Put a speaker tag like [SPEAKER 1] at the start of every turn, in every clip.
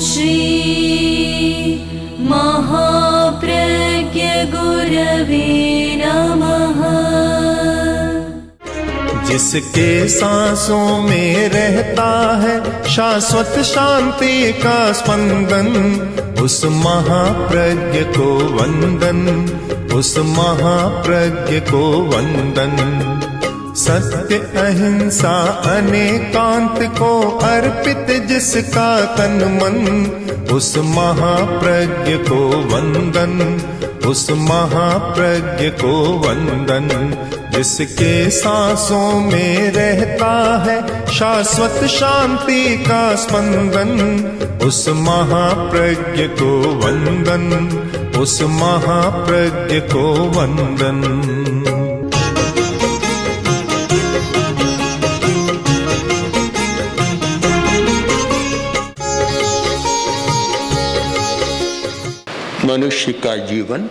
[SPEAKER 1] श्री महाप्रज्ञ गुरवे नमः।
[SPEAKER 2] जिसके सांसों में रहता है शाश्वत शांति का स्पंदन, उस महाप्रज्ञ को वंदन, उस महाप्रज्ञ को वंदन। सत्य अहिंसा अनेकांत को अर्पित जिसका तन मन, उस महाप्रज्ञ को वंदन, उस महाप्रज्ञ को वंदन। जिसके सांसों में रहता है शाश्वत शांति का स्पंदन, उस महाप्रज्ञ को वंदन, उस महाप्रज्ञ को वंदन।
[SPEAKER 3] मनुष्य का जीवन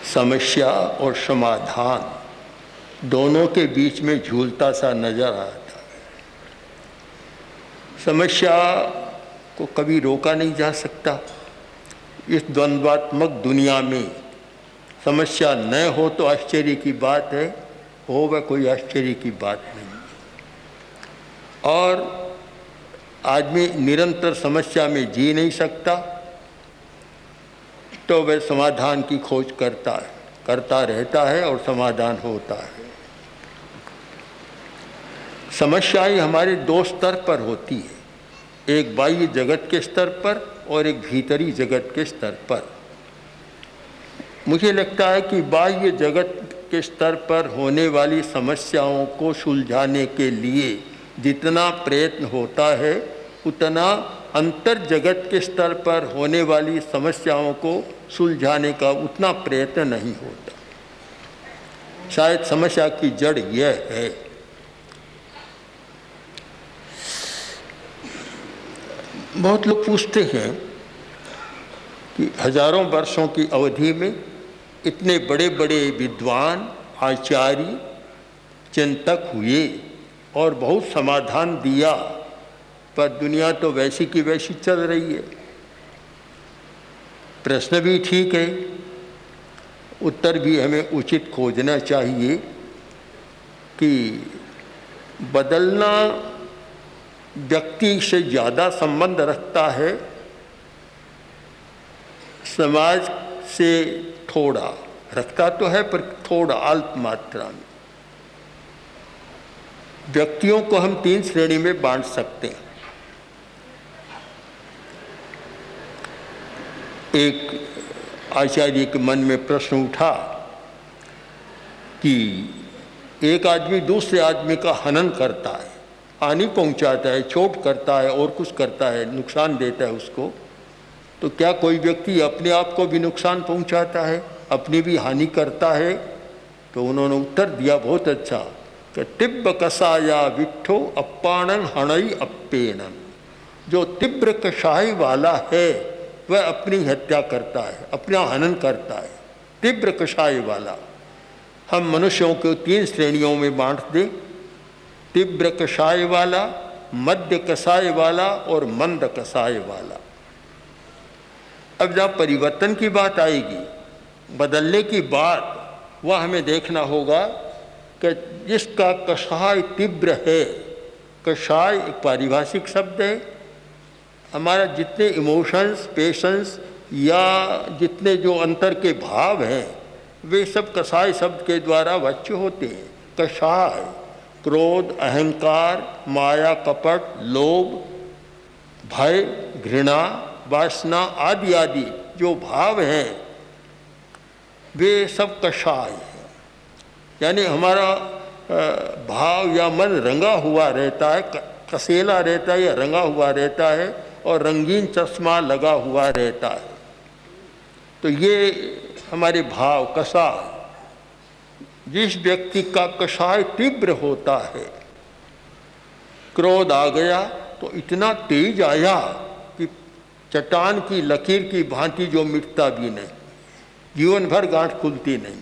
[SPEAKER 3] समस्या और समाधान दोनों के बीच में झूलता सा नजर आता है। समस्या को कभी रोका नहीं जा सकता। इस द्वंद्वात्मक दुनिया में समस्या न हो तो आश्चर्य की बात है, हो वह कोई आश्चर्य की बात नहीं। और आदमी निरंतर समस्या में जी नहीं सकता, तो वह समाधान की खोज करता रहता है और समाधान होता है। समस्याएं हमारे दो स्तर पर होती है, एक बाह्य जगत के स्तर पर और एक भीतरी जगत के स्तर पर। मुझे लगता है कि बाह्य जगत के स्तर पर होने वाली समस्याओं को सुलझाने के लिए जितना प्रयत्न होता है, उतना अंतर जगत के स्तर पर होने वाली समस्याओं को सुलझाने का उतना प्रयत्न नहीं होता। शायद समस्या की जड़ यह है। बहुत लोग पूछते हैं कि हजारों वर्षों की अवधि में इतने बड़े बड़े विद्वान, आचार्य, चिंतक हुए और बहुत समाधान दिया, पर दुनिया तो वैसी की वैसी चल रही है। प्रश्न भी ठीक है, उत्तर भी हमें उचित खोजना चाहिए कि बदलना व्यक्ति से ज़्यादा संबंध रखता है, समाज से थोड़ा रखता तो है पर थोड़ा अल्प मात्रा में। व्यक्तियों को हम 3 श्रेणी में बांट सकते हैं। एक आचार्य के मन में प्रश्न उठा कि एक आदमी दूसरे आदमी का हनन करता है, हानि पहुंचाता है, चोट करता है और कुछ करता है, नुकसान देता है उसको, तो क्या कोई व्यक्ति अपने आप को भी नुकसान पहुंचाता है, अपनी भी हानि करता है? तो उन्होंने उत्तर दिया बहुत अच्छा कि तिब्र कसाया विट्ठो अप्पाणन हणई अप्पेनन। जो तीव्र कषाय वाला है वह अपनी हत्या करता है, अपना हनन करता है। तीव्र कषाय वाला। हम मनुष्यों को 3 श्रेणियों में बांट दें, तीव्र कषाय वाला, मध्य कषाय वाला और मंद कषाय वाला। अब जब परिवर्तन की बात आएगी, बदलने की बात, वह हमें देखना होगा कि जिसका कषाय तीव्र है, कषाय एक पारिभाषिक शब्द है, हमारा जितने इमोशंस, पेशेंस या जितने जो अंतर के भाव हैं वे सब कषाय शब्द के द्वारा वाच्य होते हैं। कषाय क्रोध, अहंकार, माया, कपट, लोभ, भय, घृणा, वासना आदि आदि जो भाव हैं वे सब कषाय हैं। यानी हमारा भाव या मन रंगा हुआ रहता है, कसेला रहता है या रंगा हुआ रहता है और रंगीन चश्मा लगा हुआ रहता है। तो ये हमारे भाव कषाय। जिस व्यक्ति का कषाय तीव्र होता है, क्रोध आ गया तो इतना तेज आया कि चट्टान की लकीर की भांति जो मिटता भी नहीं, जीवन भर गांठ खुलती नहीं।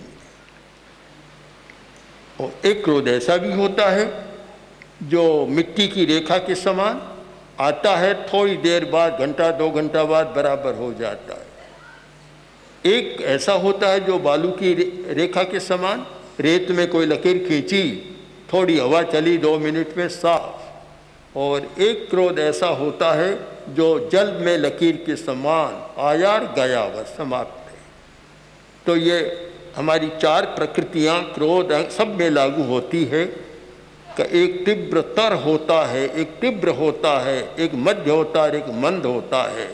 [SPEAKER 3] और एक क्रोध ऐसा भी होता है जो मिट्टी की रेखा के समान आता है, थोड़ी देर बाद, घंटा 2 घंटा बाद बराबर हो जाता है। एक ऐसा होता है जो बालू की रेखा के समान, रेत में कोई लकीर खींची, थोड़ी हवा चली, 2 मिनट में साफ। और एक क्रोध ऐसा होता है जो जल में लकीर के समान, आया और गया, बस समाप्त है। तो ये हमारी 4 प्रकृतियां क्रोध सब में लागू होती है कि एक तीव्र तर होता है, एक तीव्र होता है, एक मध्य होता है, एक मंद होता है।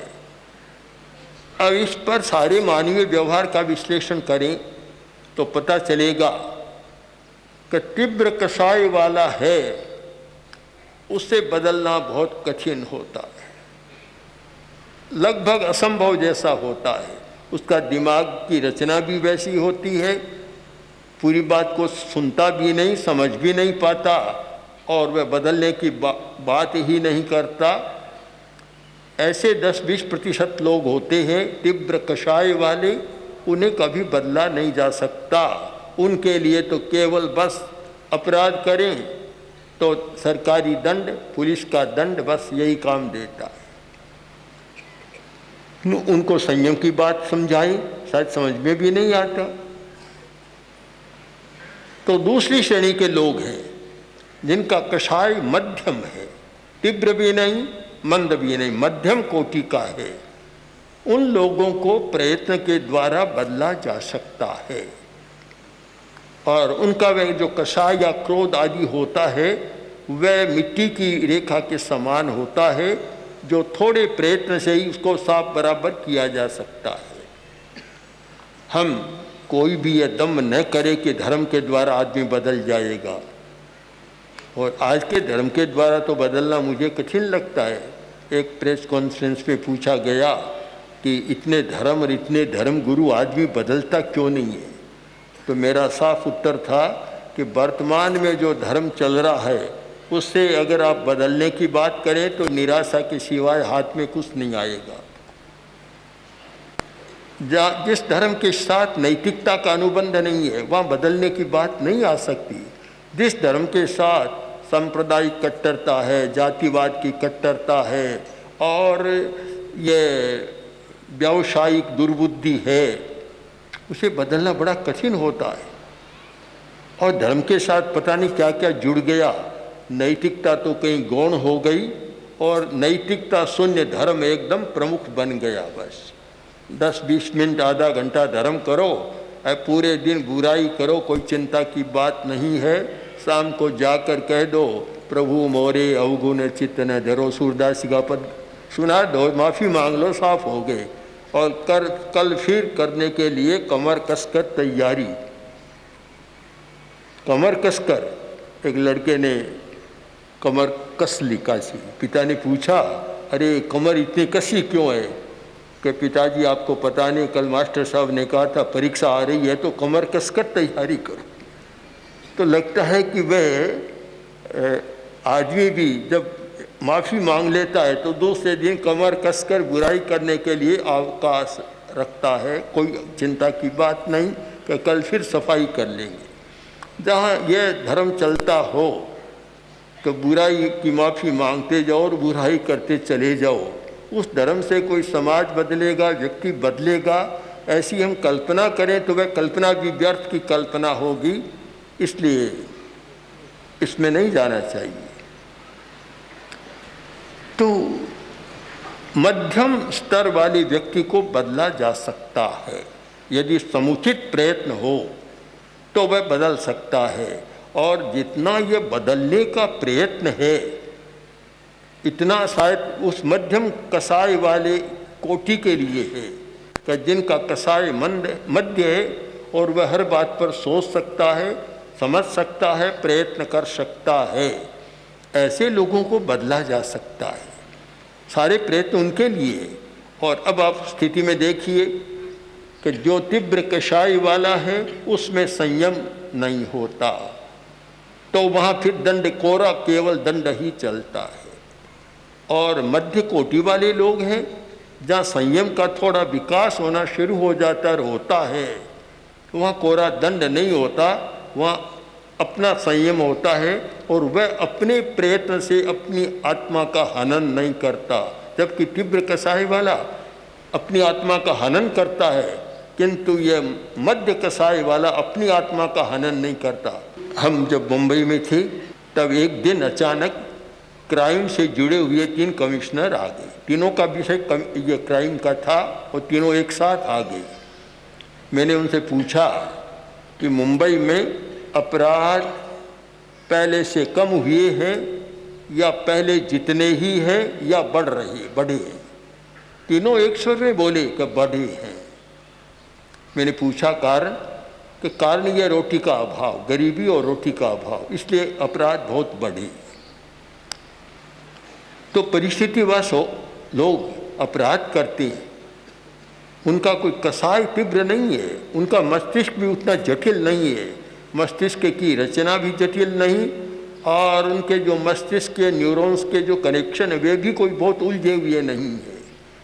[SPEAKER 3] अब इस पर सारे मानवीय व्यवहार का विश्लेषण करें तो पता चलेगा कि तीव्र कषाय वाला है, उससे बदलना बहुत कठिन होता है, लगभग असंभव जैसा होता है। उसका दिमाग की रचना भी वैसी होती है, पूरी बात को सुनता भी नहीं, समझ भी नहीं पाता, और वह बदलने की बात ही नहीं करता। ऐसे 10-20% लोग होते हैं तीव्र कषाय वाले, उन्हें कभी बदला नहीं जा सकता। उनके लिए तो केवल बस अपराध करें तो सरकारी दंड, पुलिस का दंड, बस यही काम देता है। उनको संयम की बात समझाएं, शायद समझ में भी नहीं आता। तो दूसरी श्रेणी के लोग हैं जिनका कषाय मध्यम है, तीव्र भी नहीं, मंद भी नहीं, मध्यम कोटि का है। उन लोगों को प्रयत्न के द्वारा बदला जा सकता है, और उनका वह जो कषाय या क्रोध आदि होता है वह मिट्टी की रेखा के समान होता है, जो थोड़े प्रयत्न से ही उसको साफ बराबर किया जा सकता है। हम कोई भी यह दम न करे कि धर्म के द्वारा आदमी बदल जाएगा, और आज के धर्म के द्वारा तो बदलना मुझे कठिन लगता है। एक प्रेस कॉन्फ्रेंस पे पूछा गया कि इतने धर्म और इतने धर्म गुरु आदमी बदलता क्यों नहीं है, तो मेरा साफ उत्तर था कि वर्तमान में जो धर्म चल रहा है उससे अगर आप बदलने की बात करें तो निराशा के सिवाय हाथ में कुछ नहीं आएगा। जिस धर्म के साथ नैतिकता का अनुबंध नहीं है वहाँ बदलने की बात नहीं आ सकती। जिस धर्म के साथ सांप्रदायिक कट्टरता है, जातिवाद की कट्टरता है और ये व्यावसायिक दुर्बुद्धि है, उसे बदलना बड़ा कठिन होता है। और धर्म के साथ पता नहीं क्या क्या जुड़ गया, नैतिकता तो कहीं गौण हो गई और नैतिकता शून्य धर्म एकदम प्रमुख बन गया। बस 10-20 मिनट, आधा घंटा धर्म करो, पूरे दिन बुराई करो, कोई चिंता की बात नहीं है। शाम को जाकर कह दो प्रभु मोरे अवगुण चित्त न धरो, सूरदास का पद सुना दो, माफ़ी मांग लो, साफ हो गए। और कल फिर करने के लिए कमर कसकर तैयारी। कमर कसकर एक लड़के ने कमर कस ली काशी। पिता ने पूछा, अरे कमर इतनी कसी क्यों है? कि पिताजी आपको पता नहीं, कल मास्टर साहब ने कहा था परीक्षा आ रही है तो कमर कसकर तैयारी करो। तो लगता है कि वह आदमी भी जब माफ़ी मांग लेता है तो दूसरे दिन कमर कसकर बुराई करने के लिए अवकाश रखता है। कोई चिंता की बात नहीं कि कल फिर सफाई कर लेंगे। जहाँ यह धर्म चलता हो तो बुराई की माफ़ी मांगते जाओ और बुराई करते चले जाओ, उस धर्म से कोई समाज बदलेगा, व्यक्ति बदलेगा, ऐसी हम कल्पना करें तो वह कल्पना भी व्यर्थ की कल्पना होगी। इसलिए इसमें नहीं जाना चाहिए। तो मध्यम स्तर वाले व्यक्ति को बदला जा सकता है, यदि समुचित प्रयत्न हो तो वह बदल सकता है। और जितना ये बदलने का प्रयत्न है इतना शायद उस मध्यम कसाय वाले कोटि के लिए है कि जिनका कसाय मध्य है और वह हर बात पर सोच सकता है, समझ सकता है, प्रयत्न कर सकता है। ऐसे लोगों को बदला जा सकता है। सारे प्रयत्न उनके लिए। और अब आप स्थिति में देखिए कि जो तीव्र कषाय वाला है उसमें संयम नहीं होता, तो वहाँ फिर दंड कोरा, केवल दंड ही चलता है। और मध्य कोटि वाले लोग हैं जहाँ संयम का थोड़ा विकास होना शुरू हो जाता है, वहाँ कोरा दंड नहीं होता, वहाँ अपना संयम होता है और वह अपने प्रयत्न से अपनी आत्मा का हनन नहीं करता, जबकि तीव्र कसाई वाला अपनी आत्मा का हनन करता है, किंतु यह मध्य कसाई वाला अपनी आत्मा का हनन नहीं करता। हम जब मुंबई में थे तब एक दिन अचानक क्राइम से जुड़े हुए 3 कमिश्नर आ गए। तीनों का विषय ये क्राइम का था और तीनों एक साथ आ गए। मैंने उनसे पूछा कि मुंबई में अपराध पहले से कम हुए हैं या पहले जितने ही हैं या बढ़े हैं? तीनों एक स्वर में बोले कि बढ़े हैं। मैंने पूछा कारण, कि कारण यह रोटी का अभाव, गरीबी और रोटी का अभाव, इसलिए अपराध बहुत बढ़े। तो परिस्थितिवश लोग अपराध करते हैं, उनका कोई कसाई तीव्र नहीं है, उनका मस्तिष्क भी उतना जटिल नहीं है, मस्तिष्क की रचना भी जटिल नहीं, और उनके जो मस्तिष्क के न्यूरॉन्स के जो कनेक्शन है वे भी कोई बहुत उलझे हुए नहीं है,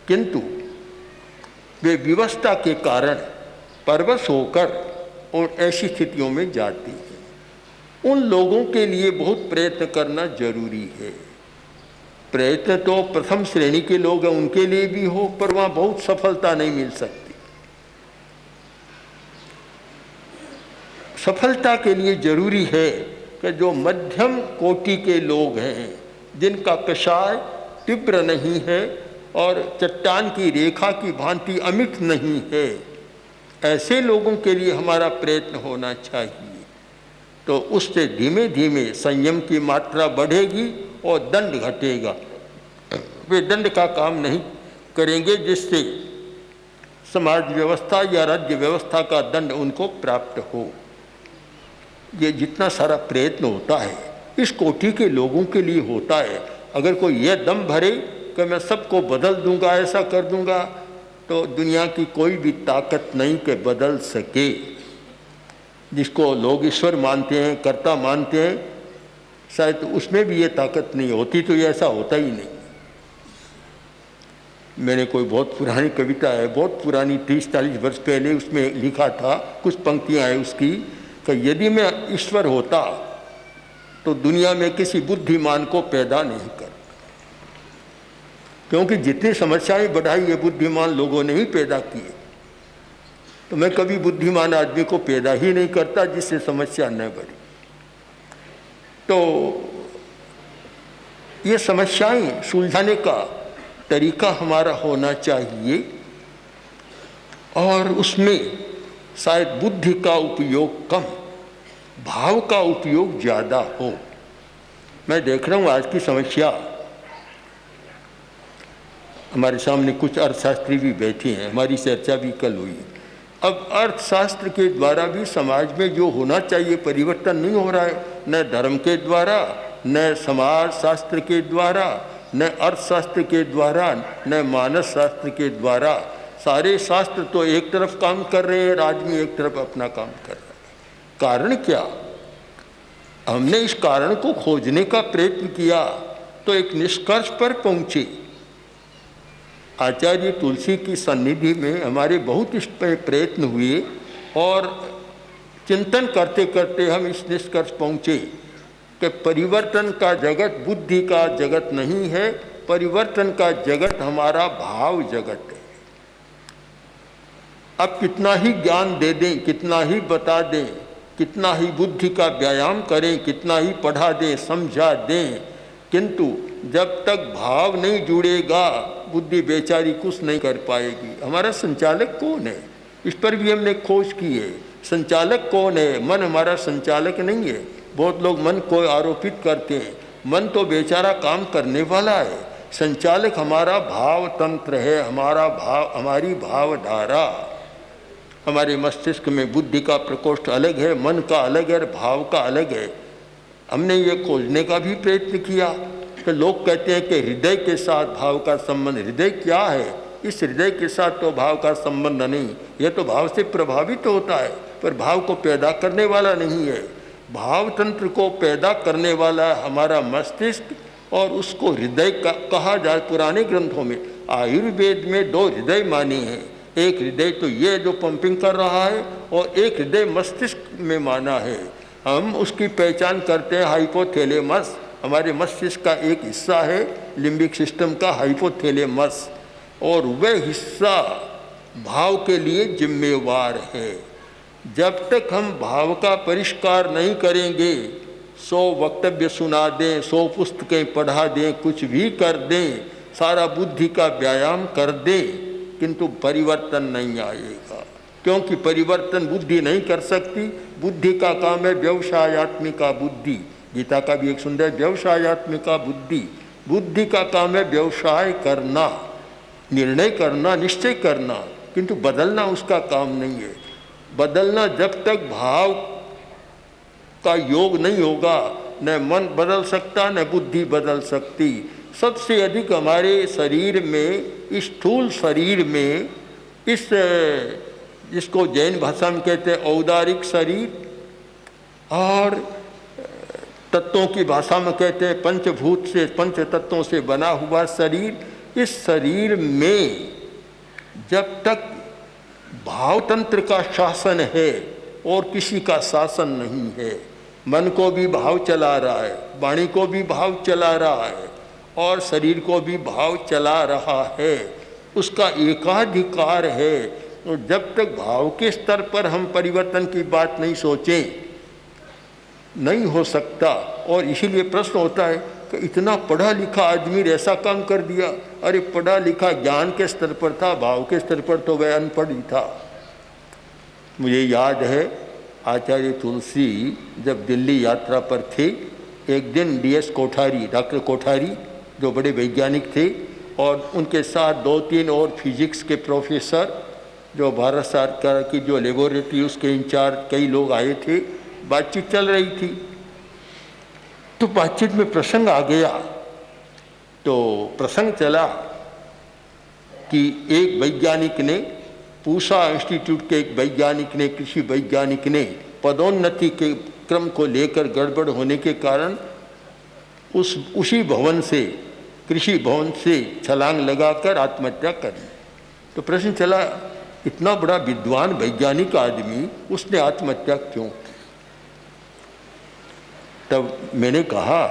[SPEAKER 3] किंतु वे विवशता के कारण परवश होकर और ऐसी स्थितियों में जाते हैं। उन लोगों के लिए बहुत प्रयत्न करना जरूरी है। प्रयत्न तो प्रथम श्रेणी के लोग हैं उनके लिए भी हो, पर वहाँ बहुत सफलता नहीं मिल सकती। सफलता के लिए जरूरी है कि जो मध्यम कोटि के लोग हैं, जिनका कषाय तीव्र नहीं है और चट्टान की रेखा की भांति अमिट नहीं है, ऐसे लोगों के लिए हमारा प्रयत्न होना चाहिए। तो उससे धीमे धीमे संयम की मात्रा बढ़ेगी और दंड घटेगा। वे दंड का काम नहीं करेंगे जिससे समाज व्यवस्था या राज्य व्यवस्था का दंड उनको प्राप्त हो। ये जितना सारा प्रयत्न होता है इस कोटि के लोगों के लिए होता है। अगर कोई यह दम भरे कि मैं सबको बदल दूंगा, ऐसा कर दूंगा, तो दुनिया की कोई भी ताकत नहीं कि बदल सके। जिसको लोग ईश्वर मानते हैं, कर्ता मानते हैं, शायद उसमें भी ये ताकत नहीं होती तो ये ऐसा होता ही नहीं। मैंने कोई बहुत पुरानी कविता है, बहुत पुरानी 30-40 वर्ष पहले, उसमें लिखा था, कुछ पंक्तियां हैं उसकी, कि यदि मैं ईश्वर होता तो दुनिया में किसी बुद्धिमान को पैदा नहीं कर, क्योंकि जितनी समस्याएं बढ़ाई ये बुद्धिमान लोगों ने ही पैदा किए। तो मैं कभी बुद्धिमान आदमी को पैदा ही नहीं करता जिससे समस्या न बढ़े। तो ये समस्याएं सुलझाने का तरीका हमारा होना चाहिए और उसमें शायद बुद्धि का उपयोग कम, भाव का उपयोग ज़्यादा हो। मैं देख रहा हूँ आज की समस्या, हमारे सामने कुछ अर्थशास्त्री भी बैठे हैं, हमारी चर्चा भी कल हुई। अब अर्थशास्त्र के द्वारा भी समाज में जो होना चाहिए परिवर्तन नहीं हो रहा है, न धर्म के द्वारा, न समाज शास्त्र के द्वारा, न अर्थशास्त्र के द्वारा, न मानस शास्त्र के द्वारा। सारे शास्त्र तो एक तरफ काम कर रहे हैं, आदमी एक तरफ अपना काम कर रहा है। कारण क्या? हमने इस कारण को खोजने का प्रयत्न किया तो एक निष्कर्ष पर पहुंचे। आचार्य तुलसी की सन्निधि में हमारे बहुत इस पर प्रयत्न हुए और चिंतन करते करते हम इस निष्कर्ष पहुँचे कि परिवर्तन का जगत बुद्धि का जगत नहीं है, परिवर्तन का जगत हमारा भाव जगत है। अब कितना ही ज्ञान दे दें, कितना ही बता दें, कितना ही बुद्धि का व्यायाम करें, कितना ही पढ़ा दें, समझा दें, किंतु जब तक भाव नहीं जुड़ेगा बुद्धि बेचारी कुछ नहीं कर पाएगी। हमारा संचालक कौन है? इस पर भी हमने खोज की है। संचालक कौन है? मन हमारा संचालक नहीं है। बहुत लोग मन को आरोपित करते हैं, मन तो बेचारा काम करने वाला है। संचालक हमारा भाव तंत्र है, हमारा भाव, हमारी भावधारा। हमारे मस्तिष्क में बुद्धि का प्रकोष्ठ अलग है, मन का अलग है, भाव का अलग है। हमने ये खोजने का भी प्रयत्न किया कि लोग कहते हैं कि हृदय के साथ भाव का संबंध। हृदय क्या है? इस हृदय के साथ तो भाव का संबंध नहीं, यह तो भाव से प्रभावित होता है पर भाव को पैदा करने वाला नहीं है। भाव तंत्र को पैदा करने वाला हमारा मस्तिष्क और उसको हृदय का कहा जाए। पुराने ग्रंथों में आयुर्वेद में 2 हृदय माने हैं। एक हृदय तो ये जो पंपिंग कर रहा है और एक हृदय मस्तिष्क में माना है। हम उसकी पहचान करते हैं हाइपोथैलेमस, हमारे मस्तिष्क का एक हिस्सा है लिम्बिक सिस्टम का हाइपोथैलेमस, और वह हिस्सा भाव के लिए जिम्मेवार है। जब तक हम भाव का परिष्कार नहीं करेंगे, 100 वक्तव्य सुना दें, 100 पुस्तकें पढ़ा दें, कुछ भी कर दें, सारा बुद्धि का व्यायाम कर दें, किंतु परिवर्तन नहीं आएगा, क्योंकि परिवर्तन बुद्धि नहीं कर सकती। बुद्धि का काम है व्यवसायत्मिका बुद्धि, गीता का भी एक सुंदर व्यवसायत्मिका बुद्धि। बुद्धि का काम है व्यवसाय करना, निर्णय करना, निश्चय करना, किंतु बदलना उसका काम नहीं है। बदलना जब तक भाव का योग नहीं होगा, न मन बदल सकता न बुद्धि बदल सकती। सबसे अधिक हमारे शरीर में, स्थूल शरीर में, इस जिसको जैन भाषा में कहते हैं औदारिक शरीर, और तत्वों की भाषा में कहते हैं पंचभूत से, पंच तत्वों से बना हुआ शरीर, इस शरीर में जब तक भाव तंत्र का शासन है और किसी का शासन नहीं है, मन को भी भाव चला रहा है, वाणी को भी भाव चला रहा है और शरीर को भी भाव चला रहा है, उसका एकाधिकार है। तो जब तक भाव के स्तर पर हम परिवर्तन की बात नहीं सोचें, नहीं हो सकता। और इसीलिए प्रश्न होता है कि इतना पढ़ा लिखा आदमी ऐसा काम कर दिया। अरे पढ़ा लिखा ज्ञान के स्तर पर था, भाव के स्तर पर तो वह अनपढ़ ही था। मुझे याद है आचार्य तुलसी जब दिल्ली यात्रा पर थे, एक दिन DS कोठारी, डॉक्टर कोठारी जो बड़े वैज्ञानिक थे, और उनके साथ 2-3 और फिजिक्स के प्रोफेसर जो भारत सरकार की जो लेबोरेटरी उसके इंचार्ज कई लोग आए थे। बातचीत चल रही थी, तो बातचीत में प्रसंग आ गया। तो प्रसंग चला कि एक वैज्ञानिक ने, पूसा इंस्टीट्यूट के एक वैज्ञानिक ने, कृषि वैज्ञानिक ने पदोन्नति के क्रम को लेकर गड़बड़ होने के कारण उसी भवन से, कृषि भवन से छलांग लगाकर आत्महत्या कर ली। तो प्रश्न चला, इतना बड़ा विद्वान वैज्ञानिक आदमी, उसने आत्महत्या क्यों? तब मैंने कहा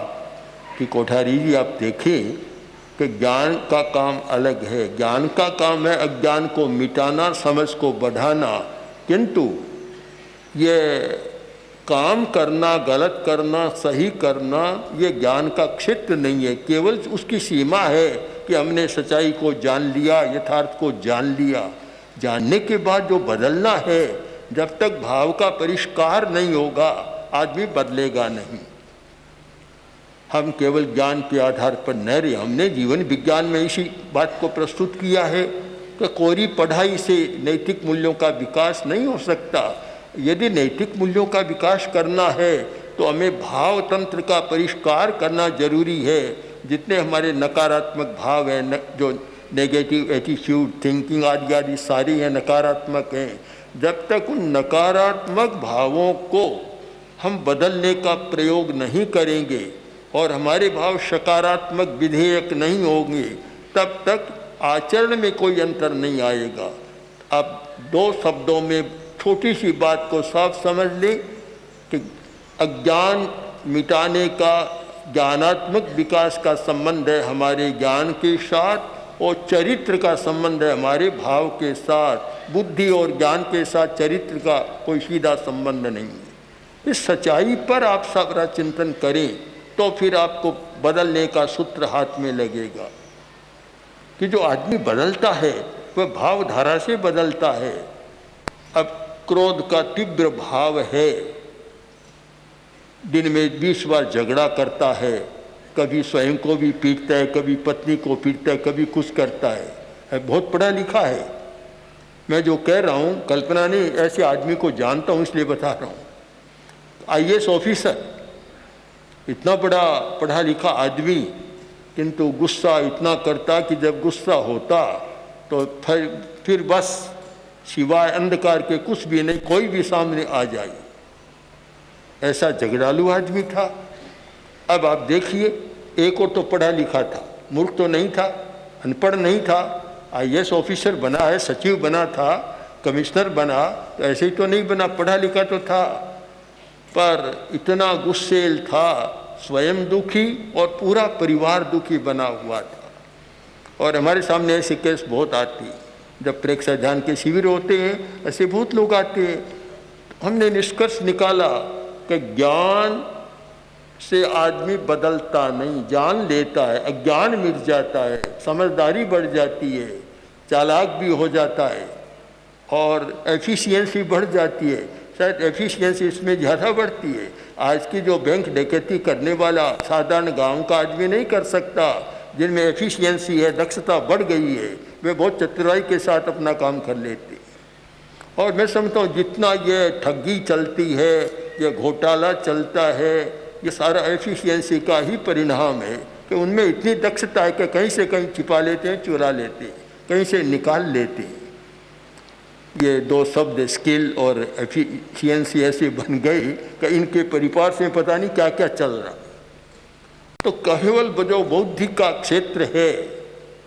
[SPEAKER 3] कि कोठारी जी आप देखें कि ज्ञान का काम अलग है। ज्ञान का काम है अज्ञान को मिटाना, समझ को बढ़ाना, किंतु ये काम करना, गलत करना, सही करना, ये ज्ञान का क्षेत्र नहीं है। केवल उसकी सीमा है कि हमने सच्चाई को जान लिया, यथार्थ को जान लिया। जानने के बाद जो बदलना है, जब तक भाव का परिष्कार नहीं होगा आदमी बदलेगा नहीं। हम केवल ज्ञान के आधार पर न रहे। हमने जीवन विज्ञान में इसी बात को प्रस्तुत किया है कि कोरी पढ़ाई से नैतिक मूल्यों का विकास नहीं हो सकता। यदि नैतिक मूल्यों का विकास करना है तो हमें भाव तंत्र का परिष्कार करना जरूरी है। जितने हमारे नकारात्मक भाव हैं, जो नेगेटिव एटीट्यूड, थिंकिंग आदि आदि सारी हैं, नकारात्मक हैं। जब तक उन नकारात्मक भावों को हम बदलने का प्रयोग नहीं करेंगे और हमारे भाव सकारात्मक विधेयक नहीं होंगे, तब तक आचरण में कोई अंतर नहीं आएगा। अब 2 शब्दों में छोटी सी बात को साफ समझ लें कि अज्ञान मिटाने का ज्ञानात्मक विकास का संबंध है हमारे ज्ञान के साथ, और चरित्र का संबंध है हमारे भाव के साथ। बुद्धि और ज्ञान के साथ चरित्र का कोई सीधा संबंध नहीं है। इस सच्चाई पर आप सबरा चिंतन करें तो फिर आपको बदलने का सूत्र हाथ में लगेगा। कि जो आदमी बदलता है वह भावधारा से बदलता है। अब क्रोध का तीव्र भाव है, दिन में 20 बार झगड़ा करता है, कभी स्वयं को भी पीटता है, कभी पत्नी को पीटता है, कभी कुछ करता है। बहुत पढ़ा लिखा है। मैं जो कह रहा हूँ कल्पना नहीं, ऐसे आदमी को जानता हूँ इसलिए बता रहा हूँ। IAS ऑफिसर, इतना बड़ा पढ़ा लिखा आदमी, किंतु गुस्सा इतना करता कि जब गुस्सा होता तो फिर बस सिवाय अंधकार के कुछ भी नहीं, कोई भी सामने आ जाए। ऐसा झगड़ालू आदमी था। अब आप देखिए, एक और तो पढ़ा लिखा था, मूर्ख तो नहीं था, अनपढ़ नहीं था, IAS ऑफिसर बना है, सचिव बना था, कमिश्नर बना, तो ऐसे ही तो नहीं बना, पढ़ा लिखा तो था। पर इतना गुस्सेल था, स्वयं दुखी और पूरा परिवार दुखी बना हुआ था। और हमारे सामने ऐसे केस बहुत आती हैं, जब प्रेक्षक ध्यान के शिविर होते हैं ऐसे बहुत लोग आते हैं। हमने निष्कर्ष निकाला कि ज्ञान से आदमी बदलता नहीं, जान लेता है, अज्ञान मिट जाता है, समझदारी बढ़ जाती है, चालाक भी हो जाता है और एफिशिएंसी बढ़ जाती है। शायद एफिशिएंसी इसमें ज़्यादा बढ़ती है। आज की जो बैंक डकैती करने वाला साधारण गांव का आदमी नहीं कर सकता, जिनमें एफिशिएंसी है, दक्षता बढ़ गई है, वे बहुत चतुराई के साथ अपना काम कर लेते हैं। और मैं समझता हूँ जितना ये ठगी चलती है, ये घोटाला चलता है, ये सारा एफिशिएंसी का ही परिणाम है कि उनमें इतनी दक्षता है कि कहीं से कहीं छिपा लेते हैं, चुरा लेते हैं, कहीं से निकाल लेते हैं। ये दो शब्द स्किल और एफिशिएंसी ऐसे बन गई कि इनके परिवार से पता नहीं क्या क्या चल रहा। तो केवल जो बुद्धि का क्षेत्र है,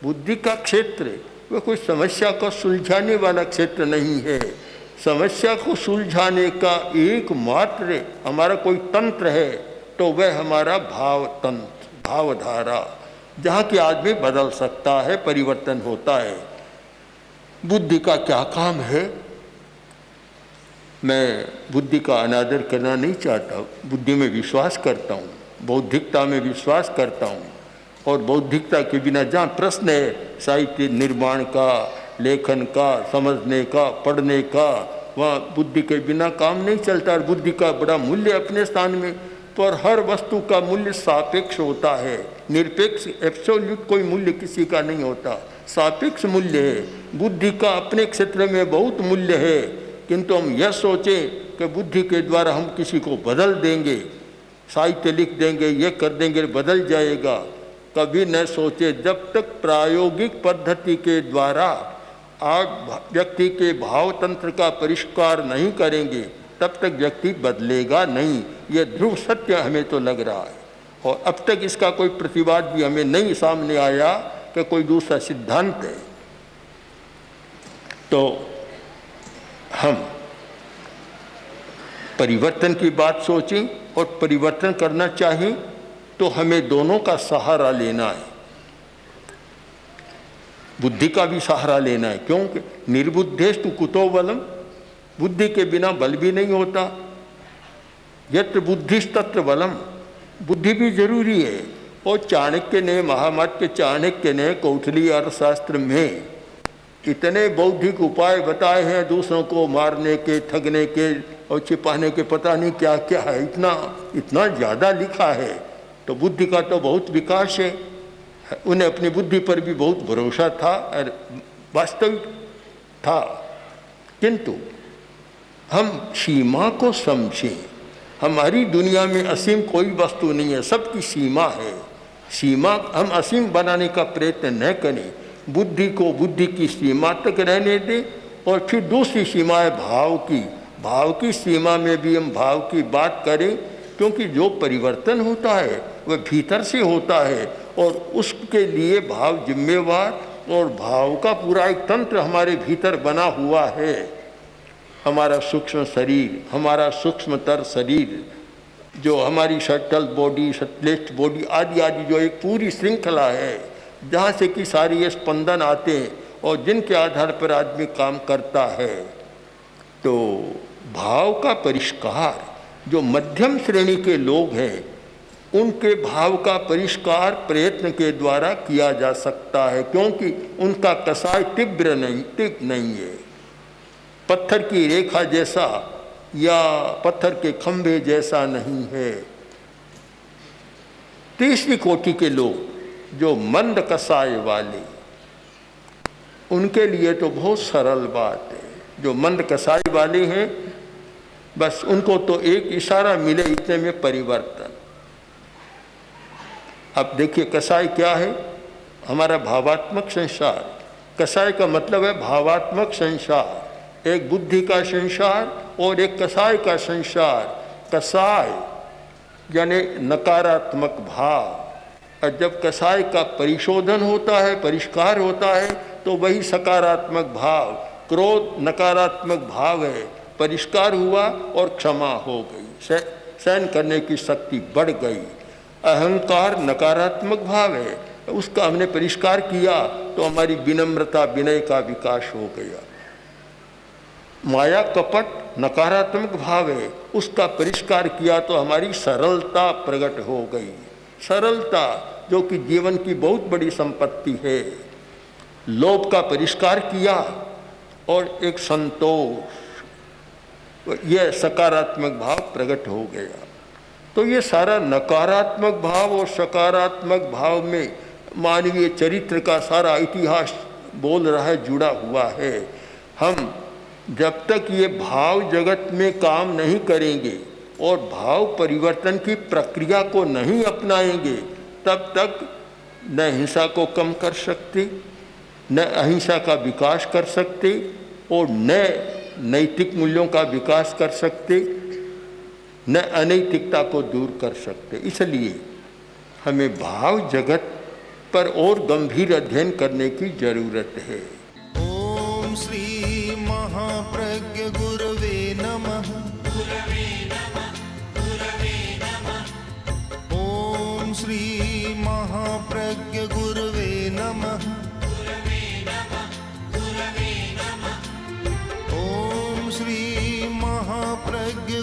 [SPEAKER 3] बुद्धि का क्षेत्र वह कोई समस्या को सुलझाने वाला क्षेत्र नहीं है। समस्या को सुलझाने का एकमात्र हमारा कोई तंत्र है तो वह हमारा भाव तंत्र, भावधारा, जहाँ कि आदमी बदल सकता है, परिवर्तन होता है। बुद्धि का क्या काम है? मैं बुद्धि का अनादर करना नहीं चाहता, बुद्धि में विश्वास करता हूँ, बौद्धिकता में विश्वास करता हूँ। और बौद्धिकता के बिना जहाँ प्रश्न है साहित्य निर्माण का, लेखन का, समझने का, पढ़ने का, वहाँ बुद्धि के बिना काम नहीं चलता। और बुद्धि का बड़ा मूल्य अपने स्थान में, पर हर वस्तु का मूल्य सापेक्ष होता है, निरपेक्ष एब्सोल्यूट कोई मूल्य किसी का नहीं होता, सापेक्ष मूल्य है। बुद्धि का अपने क्षेत्र में बहुत मूल्य है, किंतु हम यह सोचें कि बुद्धि के द्वारा हम किसी को बदल देंगे, साहित्य लिख देंगे, ये कर देंगे, बदल जाएगा, कभी न सोचे। जब तक प्रायोगिक पद्धति के द्वारा आप व्यक्ति के भाव तंत्र का परिष्कार नहीं करेंगे तब तक व्यक्ति बदलेगा नहीं। ये ध्रुव सत्य हमें तो लग रहा है। और अब तक इसका कोई प्रतिवाद भी हमें नहीं सामने आया कि कोई दूसरा सिद्धांत है। तो हम परिवर्तन की बात सोचें और परिवर्तन करना चाहें तो हमें दोनों का सहारा लेना है। बुद्धि का भी सहारा लेना है, क्योंकि निर्बुद्धेस्तु कुतो बलम, बुद्धि के बिना बल भी नहीं होता। यत्र बुद्धिस्तत्र बलम, बुद्धि भी जरूरी है। और चाणक्य ने, महामत चाणक्य ने कौटिल्य अर्थशास्त्र में इतने बौद्धिक उपाय बताए हैं दूसरों को मारने के, ठगने के और छिपाने के, पता नहीं क्या क्या है, इतना ज़्यादा लिखा है। तो बुद्धि का तो बहुत विकास है। उन्हें अपनी बुद्धि पर भी बहुत भरोसा था और वास्तविक था। किंतु हम सीमा को समझें। हमारी दुनिया में असीम कोई वस्तु नहीं है, सबकी सीमा है। सीमा हम असीम बनाने का प्रयत्न न करें। बुद्धि को बुद्धि की सीमा तक रहने दें और फिर दूसरी सीमा है भाव की। भाव की सीमा में भी हम भाव की बात करें, क्योंकि जो परिवर्तन होता है वह भीतर से होता है और उसके लिए भाव जिम्मेवार। और भाव का पूरा एक तंत्र हमारे भीतर बना हुआ है। हमारा सूक्ष्म शरीर, हमारा सूक्ष्मतर शरीर, जो हमारी सटल बॉडी, सटलेस्ट बॉडी आदि आदि, जो एक पूरी श्रृंखला है जहाँ से कि सारे ये स्पंदन आते हैं और जिनके आधार पर आदमी काम करता है। तो भाव का परिष्कार, जो मध्यम श्रेणी के लोग हैं उनके भाव का परिष्कार प्रयत्न के द्वारा किया जा सकता है, क्योंकि उनका कसाय तीव्र नहीं है, पत्थर की रेखा जैसा या पत्थर के खंभे जैसा नहीं है। तीसरी कोटि के लोग जो मंद कसाय वाले, उनके लिए तो बहुत सरल बात है। जो मंद कसाई वाले हैं, बस उनको तो एक इशारा मिले, इतने में परिवर्तन। अब देखिए कसाई क्या है? हमारा भावात्मक संसार। कसाई का मतलब है भावात्मक संसार, एक बुद्धि का संसार और एक कसाई का संसार। कसाय यानी नकारात्मक भाव, और जब कसाई का परिशोधन होता है, परिष्कार होता है, तो वही सकारात्मक भाव। क्रोध नकारात्मक भाव है, परिष्कार हुआ और क्षमा हो गई, सहन करने की शक्ति बढ़ गई। अहंकार नकारात्मक भाव है, उसका हमने परिष्कार किया तो हमारी विनम्रता विनय का विकास हो गया। माया कपट नकारात्मक भाव है, उसका परिष्कार किया तो हमारी सरलता प्रकट हो गई। सरलता जो कि जीवन की बहुत बड़ी संपत्ति है। लोभ का परिष्कार किया और एक संतोष, यह सकारात्मक भाव प्रकट हो गया। तो ये सारा नकारात्मक भाव और सकारात्मक भाव में मानवीय चरित्र का सारा इतिहास बोल रहा है, जुड़ा हुआ है। हम जब तक ये भाव जगत में काम नहीं करेंगे और भाव परिवर्तन की प्रक्रिया को नहीं अपनाएंगे, तब तक न हिंसा को कम कर सकते, न अहिंसा का विकास कर सकते और न नैतिक मूल्यों का विकास कर सकते, न अनैतिकता को दूर कर सकते। इसलिए हमें भाव जगत पर और गंभीर अध्ययन करने की जरूरत है।
[SPEAKER 2] ओम श्री महाप्रज्ञ गुरवे नमः। ओम श्री महाप्रज्ञ गुरवे नमः। ओम श्री महाप्रज्ञ